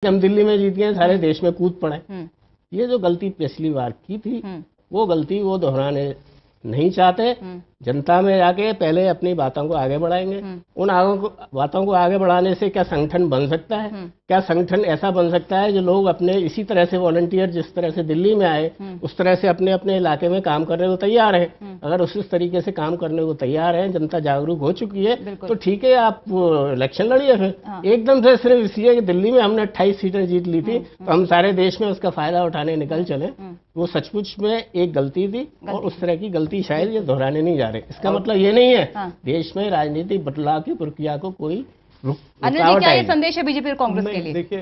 हम दिल्ली में जीत गए, सारे देश में कूद पड़े। ये जो गलती पिछली बार की थी वो गलती वो दोहराने नहीं चाहते। जनता में जाके पहले अपनी बातों को आगे बढ़ाएंगे। उन बातों को आगे बढ़ाने से क्या संगठन बन सकता है? क्या संगठन ऐसा बन सकता है जो लोग अपने इसी तरह से वॉलंटियर जिस तरह से दिल्ली में आए उस तरह से अपने अपने इलाके में काम करने को तैयार है। अगर उस तरीके से काम करने को तैयार है, जनता जागरूक हो चुकी है, तो ठीक है, आप इलेक्शन लड़िए। फिर एकदम से सिर्फ इसलिए कि दिल्ली में हमने 28 सीटें जीत ली थी तो हम सारे देश में उसका फायदा उठाने निकल चले, वो सचमुच में एक गलती थी। और उस तरह की गलती शायद ये दोहराने नहीं जा रहे। इसका मतलब ये नहीं है देश में राजनीतिक बदलाव की प्रक्रिया को कोई क्या ये संदेश है बीजेपी और कांग्रेस के लिए? देखिए,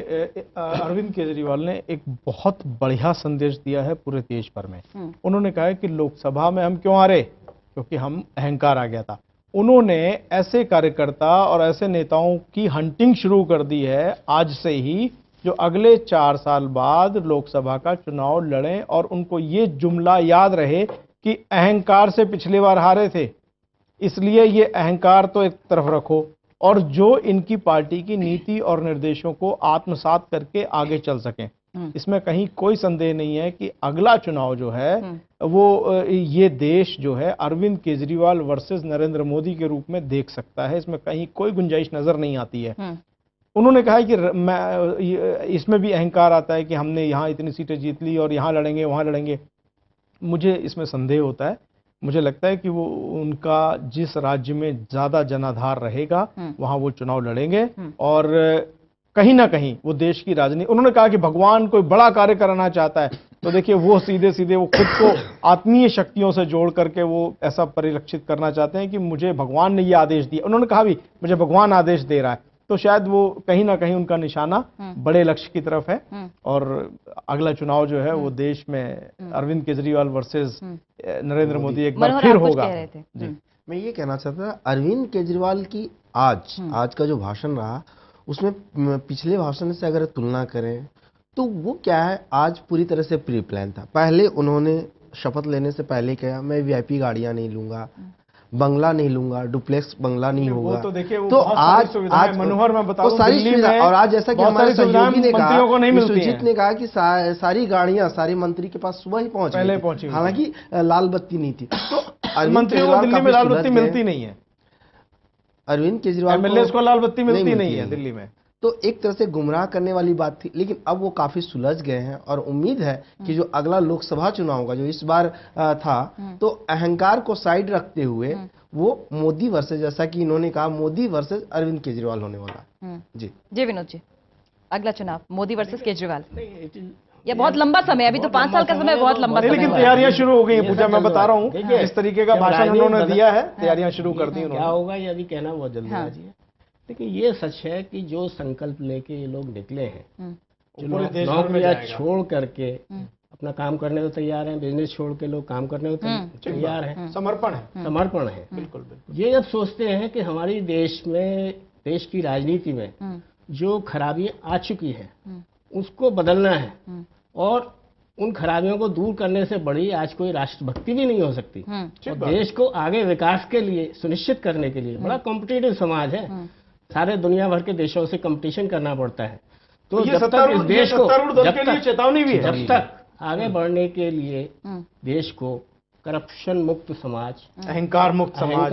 अरविंद केजरीवाल ने एक बहुत बढ़िया संदेश दिया है पूरे देश भर में। उन्होंने कहा है कि लोकसभा में हम क्यों हारे, क्योंकि हम अहंकार आ गया था। उन्होंने ऐसे कार्यकर्ता और ऐसे नेताओं की हंटिंग शुरू कर दी है आज से ही, जो अगले 4 साल बाद लोकसभा का चुनाव लड़ें और उनको ये जुमला याद रहे कि अहंकार से पिछली बार हारे थे, इसलिए ये अहंकार तो एक तरफ रखो और जो इनकी पार्टी की नीति और निर्देशों को आत्मसात करके आगे चल सकें। इसमें कहीं कोई संदेह नहीं है कि अगला चुनाव जो है वो ये देश जो है अरविंद केजरीवाल वर्सेस नरेंद्र मोदी के रूप में देख सकता है। इसमें कहीं कोई गुंजाइश नजर नहीं आती है। उन्होंने कहा है कि इसमें भी अहंकार आता है कि हमने यहाँ इतनी सीटें जीत ली और यहाँ लड़ेंगे वहाँ लड़ेंगे। मुझे इसमें संदेह होता है। मुझे लगता है कि वो उनका जिस राज्य में ज्यादा जनाधार रहेगा वहां वो चुनाव लड़ेंगे और कहीं ना कहीं वो देश की राजनीति। उन्होंने कहा कि भगवान कोई बड़ा कार्य कराना चाहता है तो देखिए वो सीधे सीधे वो खुद को आत्मीय शक्तियों से जोड़ करके वो ऐसा परिलक्षित करना चाहते हैं कि मुझे भगवान ने ये आदेश दिया। उन्होंने कहा भी मुझे भगवान आदेश दे रहा है, तो शायद वो कहीं ना कहीं उनका निशाना बड़े लक्ष्य की तरफ है। और अगला चुनाव जो है वो देश में अरविंद केजरीवाल वर्सेस नरेंद्र मोदी एक बार फिर होगा। जी, मैं ये कहना चाहता था, अरविंद केजरीवाल की आज का जो भाषण रहा उसमें पिछले भाषण से अगर तुलना करें तो वो क्या है, आज पूरी तरह से प्री प्लान था। पहले उन्होंने शपथ लेने से पहले कहा मैं वीआईपी गाड़ियां नहीं लूंगा, बंगला नहीं लूंगा, डुप्लेक्स बंगला नहीं होगा। वो तो देखिए वो तो आज मनोहर में बताऊं तो सारी सुविधा, और आज जैसा कि हमारे सहयोगी ने कहा, विश्वजीत ने कहा कि सारी गाड़ियां सारे मंत्री के पास सुबह ही पहुंची, हालांकि लाल बत्ती नहीं थी। तो मंत्रियों को दिल्ली में लाल बत्ती मिलती नहीं है। अरविंद केजरीवाल एमएलए को लाल बत्ती मिलती नहीं है दिल्ली में। तो एक तरह से गुमराह करने वाली बात थी, लेकिन अब वो काफी सुलझ गए हैं और उम्मीद है कि जो अगला लोकसभा चुनाव होगा जो इस बार था, तो अहंकार को साइड रखते हुए वो मोदी वर्सेस, जैसा कि इन्होंने कहा, मोदी वर्सेस अरविंद केजरीवाल होने वाला। जी विनोद जी, अगला चुनाव मोदी वर्सेस केजरीवाल, ये बहुत लंबा समय, अभी तो 5 साल का समय बहुत लंबा समय। लेकिन तैयारियां शुरू हो गई है पूजा, मैं बता रहा हूँ इस तरीके का भाषण उन्होंने दिया है, तैयारियां शुरू कर दी। क्या होगा ये अभी कहना बहुत जल्दबाजी है, लेकिन ये सच है कि जो संकल्प लेके ये लोग निकले हैं, जो नौकरियां छोड़ करके अपना काम करने को तैयार हैं, बिजनेस छोड़ के लोग काम करने को तैयार हैं, समर्पण है। बिल्कुल। ये जब सोचते हैं कि हमारी देश की राजनीति में जो खराबियां आ चुकी है उसको बदलना है और उन खराबियों को दूर करने से बड़ी आज कोई राष्ट्रभक्ति भी नहीं हो सकती। और देश को आगे विकास के लिए सुनिश्चित करने के लिए बड़ा कॉम्पिटिटिव समाज है, सारे दुनिया भर के देशों से कंपटीशन करना पड़ता है। तो जब तक इस देश को चेतावनी भी है, जब तक आगे बढ़ने के लिए देश को करप्शन मुक्त समाज, अहंकार मुक्त समाज,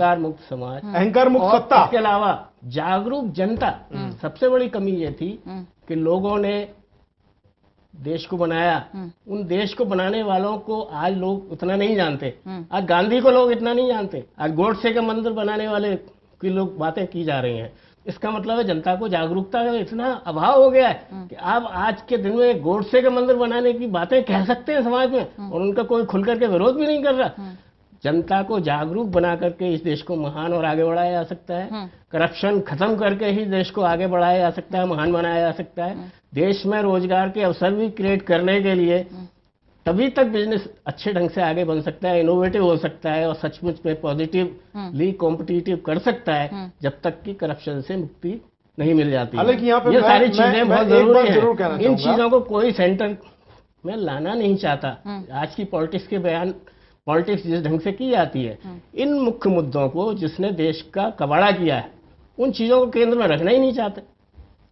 अहंकार मुक्त सत्ता, इसके अलावा जागरूक जनता, सबसे बड़ी कमी ये थी कि लोगों ने देश को बनाया, उन देश को बनाने वालों को आज लोग उतना नहीं जानते। आज गांधी को लोग इतना नहीं जानते, आज गोडसे के मंदिर बनाने वाले की लोग बातें की जा रही हैं। इसका मतलब है जनता को जागरूकता का इतना अभाव हो गया है कि आप आज के दिन में गोडसे के मंदिर बनाने की बातें कह सकते हैं समाज में और उनका कोई खुल करके विरोध भी नहीं कर रहा। जनता को जागरूक बना करके इस देश को महान और आगे बढ़ाया जा सकता है। करप्शन खत्म करके ही देश को आगे बढ़ाया जा सकता है, महान बनाया जा सकता है। देश में रोजगार के अवसर भी क्रिएट करने के लिए तभी तक बिजनेस अच्छे ढंग से आगे बन सकता है, इनोवेटिव हो सकता है और सचमुच में पॉजिटिवली कॉम्पिटिटिव कर सकता है, जब तक कि करप्शन से मुक्ति नहीं मिल जाती है। ये सारी चीजें बहुत जरूरी है। इन चीजों को कोई सेंटर में लाना नहीं चाहता। आज की पॉलिटिक्स जिस ढंग से की जाती है, इन मुख्य मुद्दों को जिसने देश का कबाड़ा किया है, उन चीजों को केंद्र में रखना ही नहीं चाहते।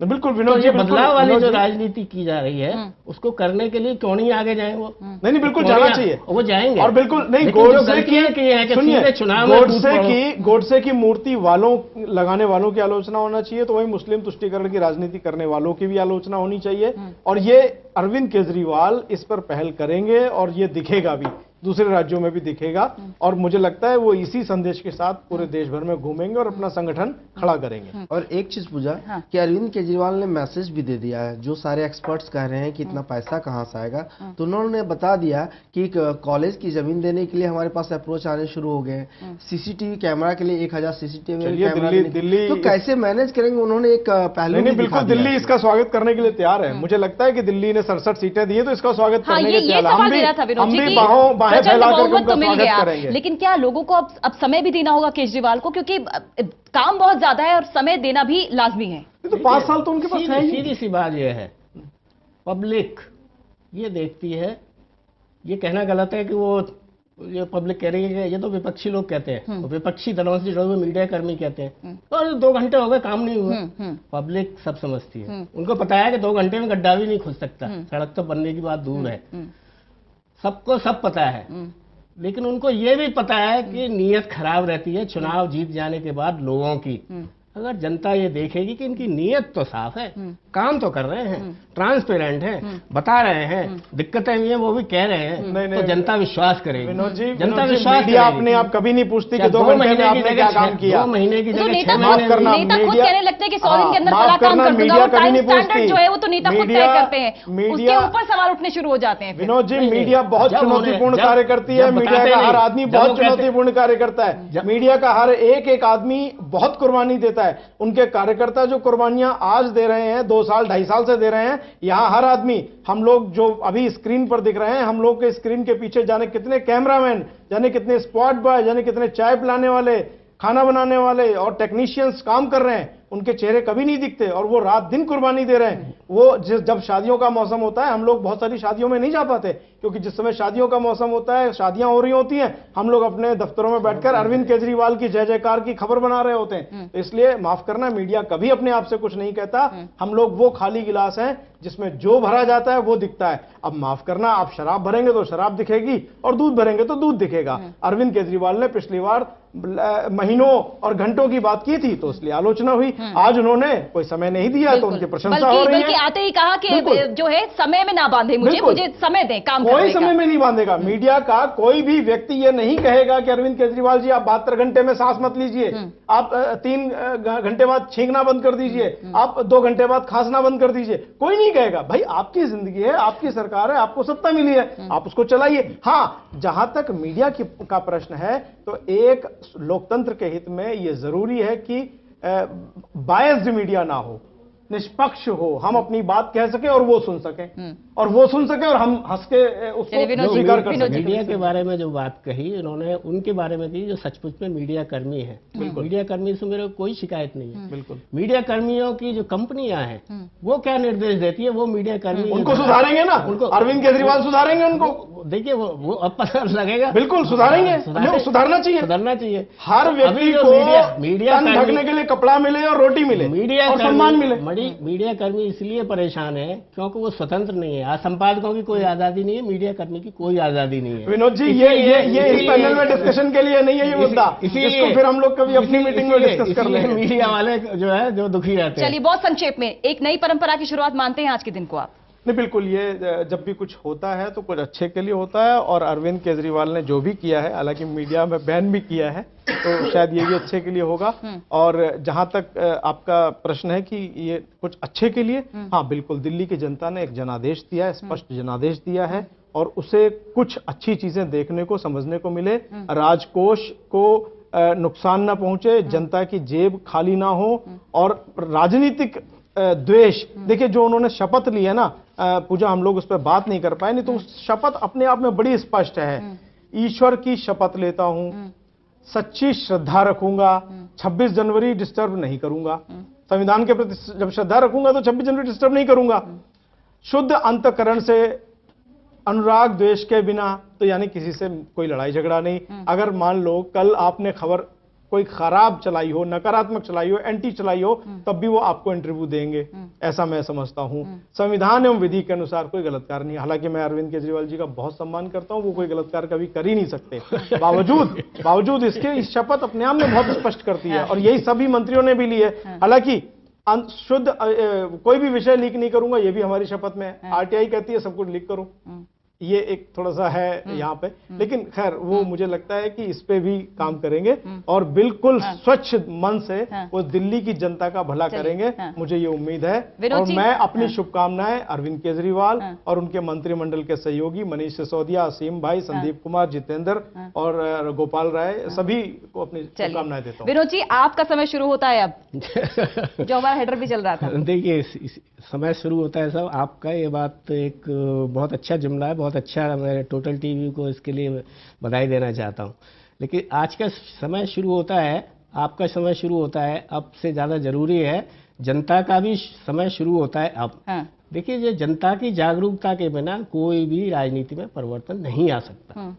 बिल्कुल तो विनोद जी, ये बिल्कुल बदलाव वाली विनोद जो जी। राजनीति की जा रही है उसको करने के लिए क्यों नहीं आगे जाए वो? नहीं बिल्कुल क्यों जाना नहीं चाहिए, वो जाएंगे। और बिल्कुल नहीं, लेकिन जो गोडसे गलतियां की है कि सुनिए, सीधे चुनाव में कूद पड़ो। गोडसे की मूर्ति वालों लगाने वालों की आलोचना होना चाहिए, तो वही मुस्लिम तुष्टीकरण की राजनीति करने वालों की भी आलोचना होनी चाहिए। और ये अरविंद केजरीवाल इस पर पहल करेंगे और ये दिखेगा भी, दूसरे राज्यों में भी दिखेगा, और मुझे लगता है वो इसी संदेश के साथ पूरे देश भर में घूमेंगे और अपना संगठन खड़ा करेंगे। और एक चीज पूछा कि अरविंद केजरीवाल ने मैसेज भी दे दिया है, जो सारे एक्सपर्ट्स कह रहे हैं कि इतना पैसा कहां से आएगा, तो उन्होंने बता दिया कि कॉलेज की जमीन देने के लिए हमारे पास अप्रोच आने शुरू हो गए हैं, सीसीटीवी कैमरा के लिए 1000 सीसीटीवी कैमरा दिल्ली तो कैसे मैनेज करेंगे, उन्होंने एक पहलू नहीं भी बिल्कुल दिखा दिया दिल्ली है। इसका स्वागत करने के लिए तैयार है। मुझे लगता है कि दिल्ली ने 67 सीटें दी है, तो इसका स्वागत हाँ, करने के ये लिए तैयार है। सवाल मेरा था विनोद हम जी भी कि बाहें प्रचंड फैला करके बहुमत उनका तो मिल स्वागत गया, करेंगे। लेकिन क्या लोगों को अब समय भी देना होगा केजरीवाल को, क्योंकि काम बहुत ज्यादा है और समय देना भी लाजमी है। तो 5 साल तो उनके पास है ही। सीधी सी बात यह है, पब्लिक ये देखती है, ये कहना गलत है कि वो ये पब्लिक कह रही है कि ये तो विपक्षी लोग कहते हैं, तो विपक्षी दलों से जुड़े हुए मीडिया कर्मी कहते हैं और 2 घंटे हो गए काम नहीं हुआ। पब्लिक सब समझती है, उनको पता है कि 2 घंटे में गड्ढा भी नहीं खुद सकता, सड़क तो बनने की बात दूर है, सबको सब पता है। लेकिन उनको ये भी पता है कि नीयत खराब रहती है चुनाव जीत जाने के बाद लोगों की। अगर जनता ये देखेगी कि इनकी नीयत तो साफ है, काम तो कर रहे हैं, ट्रांसपेरेंट है, बता रहे हैं, दिक्कतें भी हैं वो भी कह रहे हैं, तो जनता विश्वास करेगी। विनोद जी, जनता विश्वास मीडिया करेगी। अपने आप कभी नहीं पूछती कि क्या 2 घंटे में आपने क्या काम 2 किया। महीने की तो जगह नेता 6 माफ महीने करना, में- नेता खुद मीडिया- कहने लगते हैं कि 100 दिन के अंदर माफ सारा काम करना, कर दूंगा, मीडिया और कभी टाइम नहीं स्टैंडर्ड पूछती। जो है वो तो नेता खुद तय मीडिया- करते हैं, उसके मीडिया- ऊपर सवाल उठने शुरू हो जाते हैं फिर। विनोद जी, नहीं, मीडिया बहुत जब चुनौतीपूर्ण उन्हें- कार्य जब- करती है, जब मीडिया बताते का हर नहीं, आदमी जब बहुत वो कहते- चुनौतीपूर्ण कार्य करता है, मीडिया का हर एक आदमी बहुत कुर्बानी देता है। उनके कार्यकर्ता जो कुर्बानियां आज दे रहे हैं, 2 साल 2.5 साल से दे रहे हैं, यहाँ हर आदमी, हम लोग जो अभी स्क्रीन पर दिख रहे हैं, हम लोग के स्क्रीन के पीछे जाने कितने कैमरामैन, जाने कितने स्पॉट बॉय, जाने कितने चाय पिलाने वाले, खाना बनाने वाले और टेक्नीशियंस काम कर रहे हैं, उनके चेहरे कभी नहीं दिखते और वो रात दिन कुर्बानी दे रहे हैं। वो जब शादियों का मौसम होता है, हम लोग बहुत सारी शादियों में नहीं जा पाते, क्योंकि जिस समय शादियों का मौसम होता है, शादियां हो रही होती हैं, हम लोग अपने दफ्तरों में बैठकर अरविंद केजरीवाल की जय जयकार की खबर बना रहे होते हैं। तो इसलिए माफ करना, मीडिया कभी अपने आप से कुछ नहीं कहता, हम लोग वो खाली गिलास हैं जिसमें जो भरा जाता है वो दिखता है। अब माफ करना, आप शराब भरेंगे तो शराब दिखेगी और दूध भरेंगे तो दूध दिखेगा। अरविंद केजरीवाल ने पिछली बार महीनों और घंटों की बात की थी तो इसलिए आलोचना हुई, आज उन्होंने कोई समय नहीं दिया तो उनकी प्रशंसा हो रही बल्कि है। आते ही कहा कि जो है समय में ना बांधे मुझे समय दें काम करने कोई का। समय में नहीं बांधेगा। मीडिया का कोई भी व्यक्ति ये नहीं कहेगा कि अरविंद केजरीवाल जी आप 72 घंटे में सांस मत लीजिए, आप 3 घंटे बाद छींकना बंद कर दीजिए, आप 2 घंटे बाद खांसना बंद कर दीजिए, कोई नहीं कहेगा। भाई आपकी जिंदगी है, आपकी सरकार है, आपको सत्ता मिली है, आप उसको चलाइए। हाँ, जहां तक मीडिया का प्रश्न है, तो एक लोकतंत्र के हित में यह जरूरी है कि बायस्ड मीडिया ना हो, निष्पक्ष हो, हम अपनी बात कह सके और वो सुन सके, और वो सुन सके और हम हंस के उसको स्वीकार कर सके। मीडिया के बारे में जो बात कही इन्होंने, उनके बारे में की जो सचमुच में मीडिया कर्मी है। मीडिया कर्मी से मेरे को कोई शिकायत नहीं है। बिल्कुल। मीडिया कर्मियों की जो कंपनियां हैं वो क्या निर्देश देती है, वो मीडिया कर्मी उनको सुधारेंगे ना, उनको अरविंद केजरीवाल सुधारेंगे उनको। देखिए वो अब पता लगेगा। बिल्कुल सुधारेंगे, सुधारना चाहिए, सुधरना चाहिए। हर व्यक्ति अभी जो को मीडिया तन ढकने के लिए कपड़ा मिले और रोटी मिले, मीडिया और सम्मान मिले। मीडिया कर्मी इसलिए परेशान है क्योंकि वो स्वतंत्र नहीं है। आज संपादकों की कोई आजादी नहीं है, मीडिया कर्मी की कोई आजादी नहीं है। विनोद जी, ये इस पैनल में डिस्कशन के लिए नहीं है ये मुद्दा, इसको फिर हम लोग कभी अपनी मीटिंग में डिस्कस कर लेंगे। मीडिया वाले जो है जो दुखी रहते हैं। चलिए बहुत संक्षेप में एक नई परंपरा की शुरुआत मानते हैं आज के दिन को आप? नहीं, बिल्कुल, ये जब भी कुछ होता है तो कुछ अच्छे के लिए होता है, और अरविंद केजरीवाल ने जो भी किया है, हालांकि मीडिया में बैन भी किया है, तो शायद ये भी अच्छे के लिए होगा। और जहां तक आपका प्रश्न है कि ये कुछ अच्छे के लिए, हाँ बिल्कुल, दिल्ली की जनता ने एक जनादेश दिया है, स्पष्ट जनादेश दिया है, और उसे कुछ अच्छी चीजें देखने को, समझने को मिले, राजकोष को नुकसान ना पहुंचे, जनता की जेब खाली ना हो, और राजनीतिक द्वेष, देखिए जो उन्होंने शपथ ली है ना पूजा, हम लोग उस पर बात नहीं कर पाए, नहीं तो शपथ अपने आप में बड़ी स्पष्ट है। ईश्वर की शपथ लेता हूं, सच्ची श्रद्धा रखूंगा, 26 जनवरी डिस्टर्ब नहीं करूंगा, संविधान के प्रति जब श्रद्धा रखूंगा तो 26 जनवरी डिस्टर्ब नहीं करूंगा, शुद्ध अंतकरण से, अनुराग द्वेष के बिना, तो यानी किसी से कोई लड़ाई झगड़ा नहीं। अगर मान लो कल आपने खबर कोई खराब चलाई हो, नकारात्मक चलाई हो, एंटी चलाई हो, तब भी वो आपको इंटरव्यू देंगे, ऐसा मैं समझता हूं। संविधान एवं विधि के अनुसार कोई गलत कार्य नहीं। हालांकि मैं अरविंद केजरीवाल जी का बहुत सम्मान करता हूं, वो कोई गलत कार्य कभी कर ही नहीं सकते। बावजूद इसके इस शपथ अपने आप में बहुत स्पष्ट करती है, और यही सभी मंत्रियों ने भी ली है। हालांकि शुद्ध कोई भी विषय लीक नहीं करूंगा, ये भी हमारी शपथ में है। आरटीआई कहती है सब कुछ लीक करो, ये एक थोड़ा सा है यहाँ पे, लेकिन खैर वो मुझे लगता है कि इस पे भी काम करेंगे और बिल्कुल स्वच्छ मन से वो दिल्ली की जनता का भला करेंगे, मुझे ये उम्मीद है। और मैं अपनी शुभकामनाएं अरविंद केजरीवाल और उनके मंत्रिमंडल के सहयोगी मनीष सिसोदिया, असीम भाई, संदीप कुमार, जितेंद्र और गोपाल राय, सभी को अपनी शुभकामनाएं देता हूँ। विनोद जी, आपका समय शुरू होता है अब, जो हमारा हेडर भी चल रहा था। देखिए, समय शुरू होता है सब आपका, ये बात एक बहुत अच्छा जुमला है, बहुत अच्छा। मैं टोटल टीवी को इसके लिए बधाई देना चाहता हूँ। लेकिन आज का समय शुरू होता है, आपका समय शुरू होता है अब से ज़्यादा जरूरी है, जनता का भी समय शुरू होता है अब। देखिए, ये जनता की जागरूकता के बिना कोई भी राजनीति में परिवर्तन नहीं आ सकता,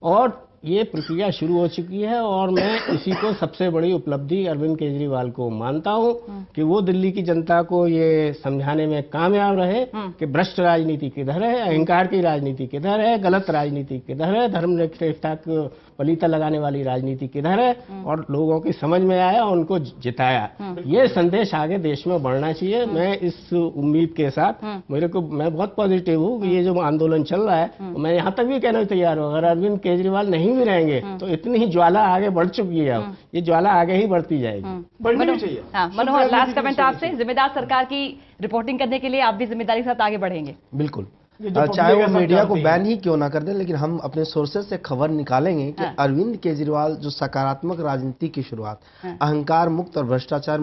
और ये प्रक्रिया शुरू हो चुकी है। और मैं इसी को सबसे बड़ी उपलब्धि अरविंद केजरीवाल को मानता हूं कि वो दिल्ली की जनता को ये समझाने में कामयाब रहे कि भ्रष्ट राजनीति किधर है, अहंकार की राजनीति किधर है, गलत राजनीति किधर है, धर्मनिरपेक्षता को पलीता लगाने वाली राजनीति किधर है, और लोगों की समझ में आया, उनको जिताया। ये संदेश आगे देश में बढ़ना चाहिए। मैं इस उम्मीद के साथ, मैं बहुत पॉजिटिव हूँ कि ये जो आंदोलन चल रहा है, मैं यहाँ तक भी कहना तैयार हूँ, अगर अरविंद केजरीवाल नहीं भी रहेंगे तो इतनी ही ज्वाला आगे बढ़ चुकी है, ये ज्वाला आगे ही बढ़ती जाएगी, बढ़नी भी चाहिए। मनोहर, लास्ट कमेंट आपसे। जिम्मेदार सरकार की रिपोर्टिंग करने के लिए आप भी जिम्मेदारी के साथ आगे बढ़ेंगे? बिल्कुल, चाहे वो मीडिया को बैन ही क्यों ना कर दें, लेकिन हम अपने सोर्सेज से खबर निकालेंगे कि अरविंद केजरीवाल जो सकारात्मक राजनीति की शुरुआत, अहंकार मुक्त और भ्रष्टाचार